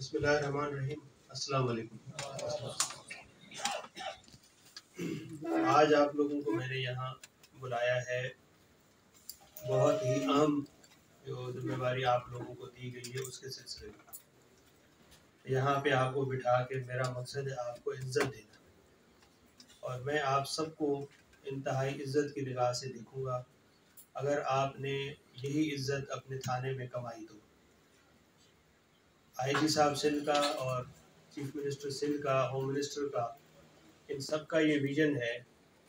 बिस्मिल्लाहिर्रहमानिर्रहीम। अस्सलाम वालेकुम। आज आप लोगों को मैंने यहाँ बुलाया है, बहुत ही अहम जो जिम्मेवारी आप लोगों को दी गई है उसके सिलसिले में। यहाँ पे आपको बिठा के मेरा मकसद है आपको इज्जत देना, और मैं आप सबको इंतहाई इज्जत की निगाह से देखूँगा अगर आपने यही इज्जत अपने थाने में कमाई तो। आईजी साहब सिंध का और चीफ मिनिस्टर सिंध का, होम मिनिस्टर का, इन सब का ये विज़न है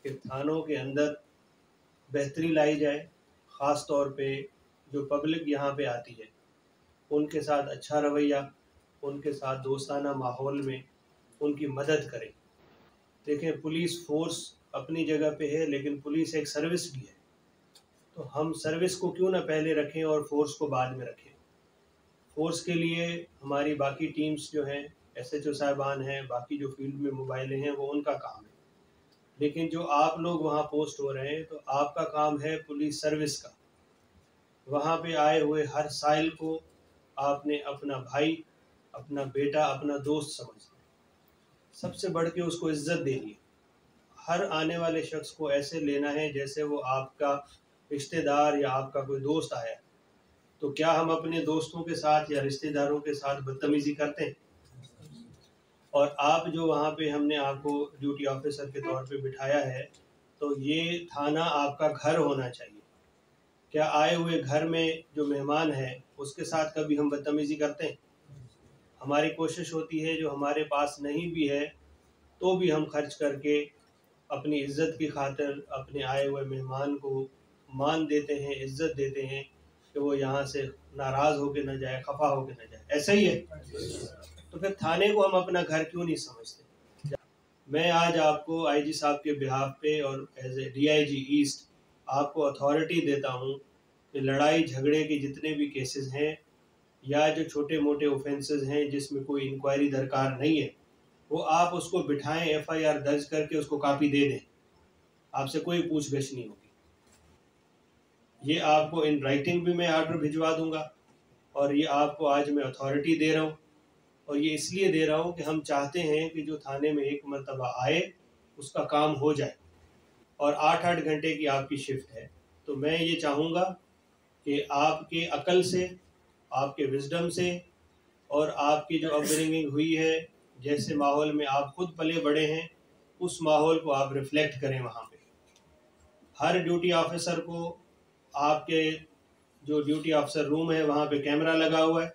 कि थानों के अंदर बेहतरी लाई जाए, ख़ास तौर पे जो पब्लिक यहाँ पे आती है उनके साथ अच्छा रवैया, उनके साथ दोस्ताना माहौल में उनकी मदद करें। देखें, पुलिस फोर्स अपनी जगह पे है, लेकिन पुलिस एक सर्विस भी है, तो हम सर्विस को क्यों ना पहले रखें और फोर्स को बाद में रखें। फोर्स के लिए हमारी बाकी टीम्स जो हैं, SHO साहिबान हैं, बाकी जो फील्ड में मोबाइलें हैं, वो उनका काम है। लेकिन जो आप लोग वहाँ पोस्ट हो रहे हैं, तो आपका काम है पुलिस सर्विस का। वहाँ पे आए हुए हर साइल को आपने अपना भाई, अपना बेटा, अपना दोस्त समझना है। सबसे बढ़ के उसको इज्जत देनी है। हर आने वाले शख्स को ऐसे लेना है जैसे वो आपका रिश्तेदार या आपका कोई दोस्त आया। तो क्या हम अपने दोस्तों के साथ या रिश्तेदारों के साथ बदतमीज़ी करते हैं? और आप जो वहाँ पे हमने आपको ड्यूटी ऑफिसर के तौर पे बिठाया है, तो ये थाना आपका घर होना चाहिए। क्या आए हुए घर में जो मेहमान है उसके साथ कभी हम बदतमीज़ी करते हैं? हमारी कोशिश होती है जो हमारे पास नहीं भी है तो भी हम खर्च करके अपनी इज्जत की खातिर अपने आए हुए मेहमान को मान देते हैं, इज्जत देते हैं कि वो यहाँ से नाराज़ होके न जाए, खफा होके न जाए। ऐसा ही है। तो फिर थाने को हम अपना घर क्यों नहीं समझते? मैं आज आपको आईजी साहब के बिहाफ पे और एज ए DIG ईस्ट आपको अथॉरिटी देता हूँ कि लड़ाई झगड़े के जितने भी केसेस हैं या जो छोटे मोटे ऑफेंसेस हैं जिसमें कोई इंक्वायरी दरकार नहीं है, वो आप उसको बिठाएं, FIR दर्ज करके उसको कापी दे दें। आपसे कोई पूछगछ नहीं होगी। ये आपको इन राइटिंग भी मैं आर्डर भिजवा दूंगा, और ये आपको आज मैं अथॉरिटी दे रहा हूँ। और ये इसलिए दे रहा हूँ कि हम चाहते हैं कि जो थाने में एक मरतबा आए उसका काम हो जाए। और 8-8 घंटे की आपकी शिफ्ट है, तो मैं ये चाहूँगा कि आपके अकल से, आपके विजडम से और आपकी जो अपब्रिंगिंग हुई है, जैसे माहौल में आप खुद पले बड़े हैं, उस माहौल को आप रिफ्लेक्ट करें वहाँ पे। हर ड्यूटी ऑफिसर को आपके जो ड्यूटी ऑफिसर रूम है वहाँ पे कैमरा लगा हुआ है।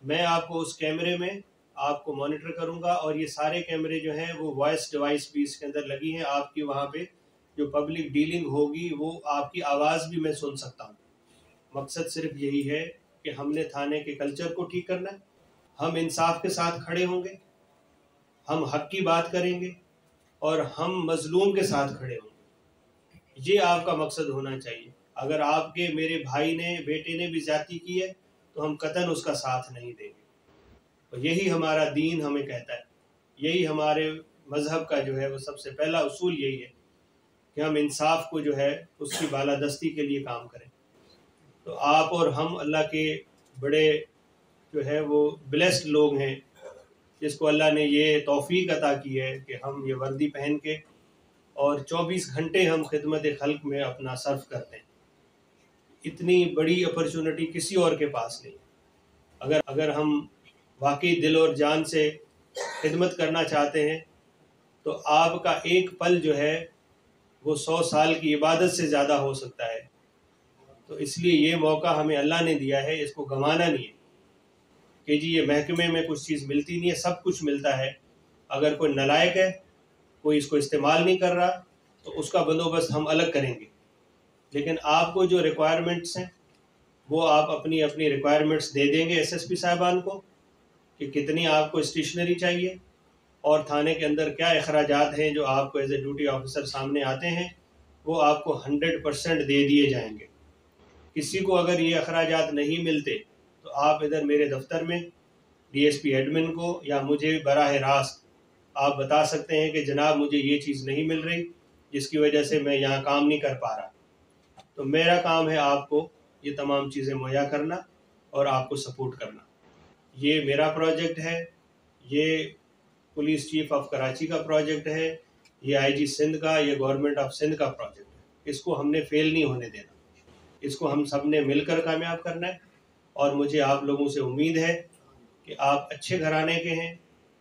मैं आपको उस कैमरे में आपको मॉनिटर करूँगा, और ये सारे कैमरे जो हैं वो वॉइस डिवाइस भी इसके अंदर लगी हैं। आपकी वहाँ पे जो पब्लिक डीलिंग होगी वो आपकी आवाज़ भी मैं सुन सकता हूँ। मकसद सिर्फ यही है कि हमने थाने के कल्चर को ठीक करना है। हम इंसाफ के साथ खड़े होंगे, हम हक की बात करेंगे और हम मजलूम के साथ खड़े होंगे। ये आपका मकसद होना चाहिए। अगर आपके मेरे भाई ने, बेटे ने भी ज्यादती की है तो हम कतन उसका साथ नहीं देंगे। और यही हमारा दीन हमें कहता है, यही हमारे मज़हब का जो है वो सबसे पहला उसूल यही है कि हम इंसाफ को जो है उसकी बालादस्ती के लिए काम करें। तो आप और हम अल्लाह के बड़े जो है वो ब्लेस्ड लोग हैं, जिसको अल्लाह ने ये तौफीक अता की है कि हम ये वर्दी पहन के और 24 घंटे हम खिदमत खल्क में अपना सर्फ करते हैं। इतनी बड़ी अपॉर्चुनिटी किसी और के पास नहीं। अगर हम वाकई दिल और जान से खिदमत करना चाहते हैं तो आपका एक पल जो है वो 100 साल की इबादत से ज़्यादा हो सकता है। तो इसलिए ये मौका हमें अल्लाह ने दिया है, इसको गंवाना नहीं है कि जी ये महकमे में कुछ चीज़ मिलती नहीं है। सब कुछ मिलता है। अगर कोई नालायक है, कोई इसको इस्तेमाल नहीं कर रहा, तो उसका बंदोबस्त हम अलग करेंगे। लेकिन आपको जो रिक्वायरमेंट्स हैं वो आप अपनी अपनी रिक्वायरमेंट्स दे देंगे SSP साहिबान को कि कितनी आपको स्टेशनरी चाहिए और थाने के अंदर क्या अखराजात हैं जो आपको एज ए ड्यूटी ऑफिसर सामने आते हैं, वो आपको 100% दे दिए जाएंगे। किसी को अगर ये अखराजात नहीं मिलते तो आप इधर मेरे दफ्तर में DSP एडमिन को या मुझे बराह रास्त आप बता सकते हैं कि जनाब मुझे ये चीज़ नहीं मिल रही जिसकी वजह से मैं यहाँ काम नहीं कर पा रहा। तो मेरा काम है आपको ये तमाम चीज़ें मुहैया करना और आपको सपोर्ट करना। یہ میرا پروجیکٹ ہے، یہ پولیس چیف آف کراچی کا پروجیکٹ ہے، یہ آئی جی سندھ کا، یہ گورنمنٹ آف سندھ کا پروجیکٹ ہے. اس کو ہم نے فیل نہیں ہونے دینا، اس کو ہم سب نے مل کر کامیاب کرنا ہے. اور مجھے آپ لوگوں سے امید ہے کہ آپ اچھے گھرانے کے ہیں.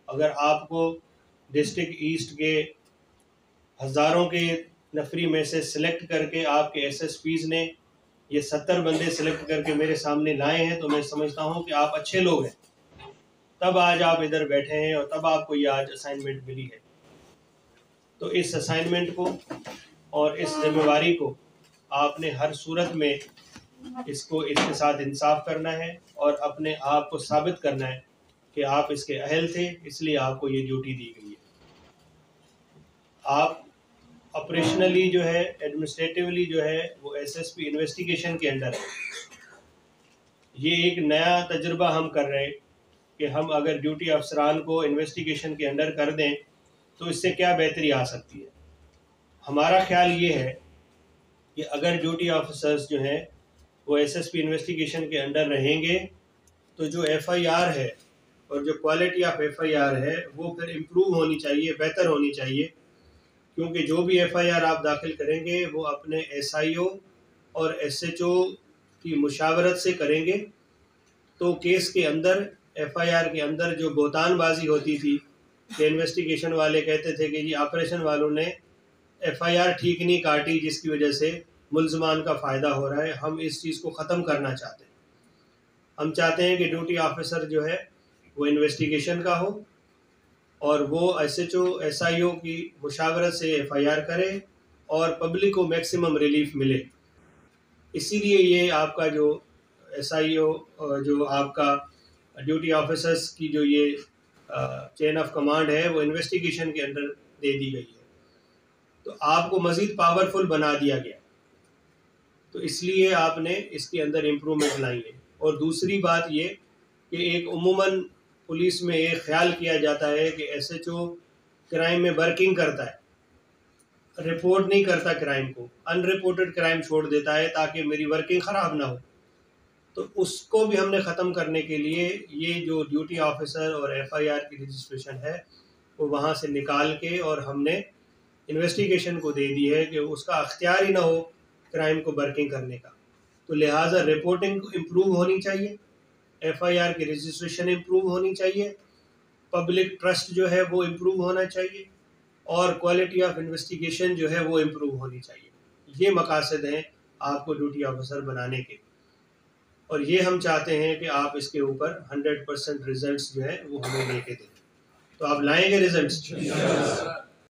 اگر آپ کو ڈسٹرکٹ ایسٹ کے ہزاروں کے نفری میں سے سلیکٹ کر کے آپ کے ایس ایس پیز نے یہ 70 بندے سلیکٹ کر کے میرے سامنے لائے ہیں، تو میں سمجھتا ہوں کہ آپ اچھے لوگ ہیں، تب آج آپ ادھر بیٹھے ہیں اور تب آپ کو یہ آج اسائنمنٹ ملی ہے. تو اس اسائنمنٹ کو اور اس ذمہ داری کو آپ نے ہر صورت میں اس کے ساتھ انصاف کرنا ہے اور اپنے آپ کو ثابت کرنا ہے کہ آپ اس کے اہل تھے، اس لیے آپ کو یہ ڈیوٹی دی گئی ہے. آپ آپریشنلی جو ہے، ایڈمنسٹریٹیولی جو ہے، وہ ایس ایس پی انویسٹیگیشن کے انڈر ہے. یہ ایک نیا تجربہ ہم کر رہے ہیں کہ ہم اگر ڈیوٹی افسران کو انویسٹیگیشن کے انڈر کر دیں تو اس سے کیا بہتری آ سکتی ہے. ہمارا خیال یہ ہے کہ اگر ڈیوٹی آفیسرز جو ہیں وہ ایس ایس پی انویسٹیگیشن کے انڈر رہیں گے تو جو ایف آئی آر ہے اور جو quality of F I R ہے وہ پھر امپروو ہونی چاہیے، بہتر ہونی چاہیے. کیونکہ جو بھی ایف آئی آر آپ داخل کریں گے وہ اپنے ایس آئی او اور ایس ایچ او کی مشاورت سے کریں گے. تو کیس کے اندر، ایف آئی آر کے اندر جو بہتان بازی ہوتی تھی کہ انویسٹیگیشن والے کہتے تھے کہ جی آپریشن والوں نے ایف آئی آر ٹھیک نہیں کاٹی جس کی وجہ سے ملزمان کا فائدہ ہو رہا ہے، ہم اس چیز کو ختم کرنا چاہتے ہیں. ہم چاہتے ہیں کہ ڈیوٹی آفیسر جو ہے وہ انویسٹیگیشن کا ہو اور وہ S H O S I O کی مشاورت سے ایف آئی آر کرے اور پبلک کو میکسیمم ریلیف ملے. اسی لیے یہ آپ کا جو ایس آئی او، جو آپ کا ڈیوٹی آفیسرس کی جو یہ چین آف کمانڈ ہے وہ انویسٹیگیشن کے اندر دے دی گئی ہے. تو آپ کو مزید پاورفل بنا دیا گیا، تو اس لیے آپ نے اس کے اندر امپرومنٹ لائی ہے. اور دوسری بات یہ کہ ایک عموماً پولیس میں ایک خیال کیا جاتا ہے کہ ایس ایچ او کرائم میں برکنگ کرتا ہے، رپورٹ نہیں کرتا کرائم کو، ان رپورٹڈ کرائم چھوڑ دیتا ہے تاکہ میری ورکنگ خراب نہ ہو. تو اس کو بھی ہم نے ختم کرنے کے لیے یہ جو ڈیوٹی آفیسر اور ایف آئی آر کی رجسٹریشن ہے وہ وہاں سے نکال کے اور ہم نے انویسٹیگیشن کو دے دی ہے کہ اس کا اختیار ہی نہ ہو کرائم کو برکنگ کرنے کا. تو لہٰذا رپورٹنگ امپروو ہونی چاہیے، ایف آئی آر کی رجسٹریشن امپروو ہونی چاہیے، پبلک ٹرسٹ جو ہے وہ امپروو ہونا چاہیے اور کوالٹی آف انویسٹیگیشن جو ہے وہ امپروو ہونی چاہیے. یہ مقاصد ہیں آپ کو ڈیوٹی آفیسر بنانے کے، اور یہ ہم چاہتے ہیں کہ آپ اس کے اوپر 100% ریزلٹس جو ہے وہ ہمیں لے کے دیں. تو آپ لائیں گے ریزلٹس؟